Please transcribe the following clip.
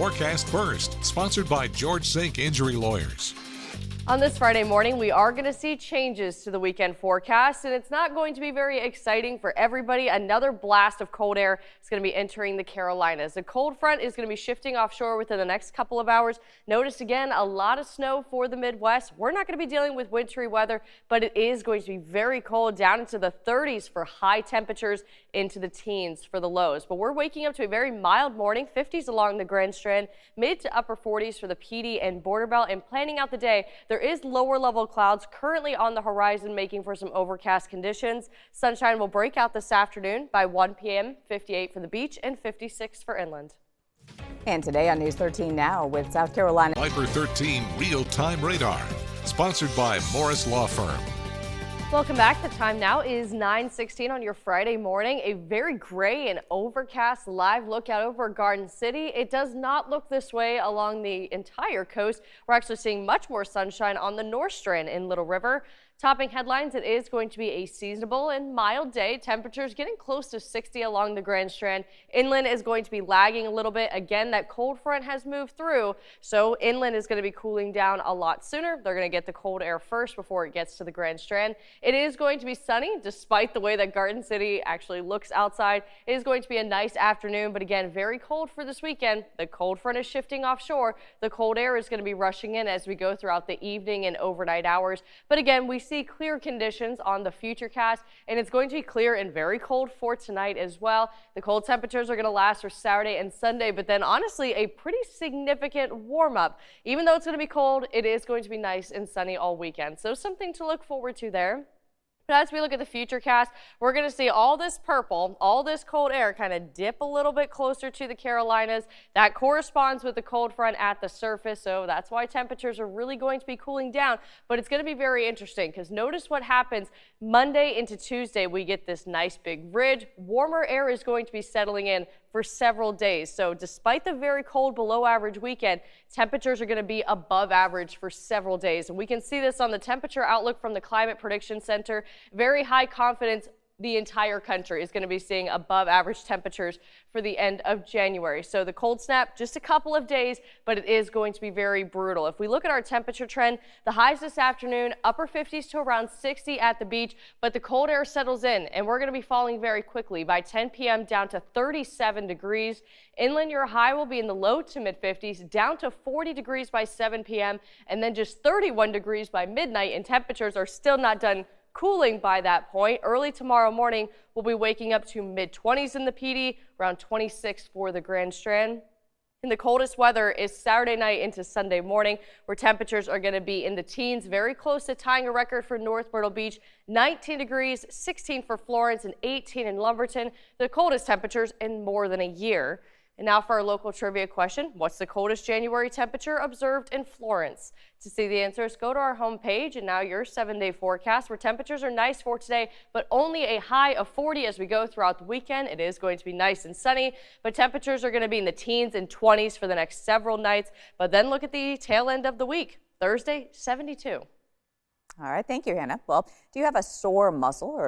forecast first, sponsored by George Sink Injury Lawyers. On this Friday morning, we are going to see changes to the weekend forecast, and it's not going to be very exciting for everybody. Another blast of cold air is going to be entering the Carolinas. The cold front is going to be shifting offshore within the next couple of hours. Notice again, a lot of snow for the Midwest. We're not going to be dealing with wintry weather, but it is going to be very cold, down into the 30s for high temperatures, into the teens for the lows. But we're waking up to a very mild morning, 50s along the Grand Strand, mid to upper 40s for the PD and Border Belt. And planning out the day, there is lower level clouds currently on the horizon, making for some overcast conditions. Sunshine will break out this afternoon by 1 p.m., 58 for the beach and 56 for inland. And today on News 13 Now with South Carolina. Viper 13 Real-Time Radar, sponsored by Morris Law Firm. Welcome back. The time now is 9:16 on your Friday morning. A very gray and overcast live look out over Garden City. It does not look this way along the entire coast. We're actually seeing much more sunshine on the North Strand in Little River. Topping headlines, it is going to be a seasonable and mild day. Temperatures getting close to 60 along the Grand Strand. Inland is going to be lagging a little bit. Again, that cold front has moved through, so inland is going to be cooling down a lot sooner. They're going to get the cold air first before it gets to the Grand Strand. It is going to be sunny, despite the way that Garden City actually looks outside. It is going to be a nice afternoon, but again, very cold for this weekend. The cold front is shifting offshore. The cold air is going to be rushing in as we go throughout the evening and overnight hours. But again, we see clear conditions on the Futurecast, and it's going to be clear and very cold for tonight as well. The cold temperatures are going to last for Saturday and Sunday, but then honestly a pretty significant warm up. Even though it's going to be cold, it is going to be nice and sunny all weekend, so something to look forward to there. But as we look at the Futurecast, we're going to see all this purple, all this cold air kind of dip a little bit closer to the Carolinas. That corresponds with the cold front at the surface, so that's why temperatures are really going to be cooling down. But it's going to be very interesting because notice what happens Monday into Tuesday. We get this nice big ridge. Warmer air is going to be settling in for several days. So despite the very cold below average weekend, temperatures are going to be above average for several days. And we can see this on the temperature outlook from the Climate Prediction Center. Very high confidence. The entire country is going to be seeing above average temperatures for the end of January. So the cold snap, just a couple of days, but it is going to be very brutal. If we look at our temperature trend, the highs this afternoon, upper 50s to around 60 at the beach, but the cold air settles in and we're going to be falling very quickly by 10 p.m. down to 37 degrees. Inland, your high will be in the low to mid 50s, down to 40 degrees by 7 p.m. and then just 31 degrees by midnight, and temperatures are still not done cooling by that point. Early tomorrow morning, we'll be waking up to mid-20s in the PD, around 26 for the Grand Strand. And the coldest weather is Saturday night into Sunday morning, where temperatures are going to be in the teens, very close to tying a record for North Myrtle Beach. 19 degrees, 16 for Florence, and 18 in Lumberton. The coldest temperatures in more than a year. And now for our local trivia question, what's the coldest January temperature observed in Florence? To see the answers, go to our homepage, and now your 7-day forecast, where temperatures are nice for today, but only a high of 40 as we go throughout the weekend. It is going to be nice and sunny, but temperatures are going to be in the teens and 20s for the next several nights. But then look at the tail end of the week. Thursday, 72. All right, thank you, Hannah. Well, do you have a sore muscle or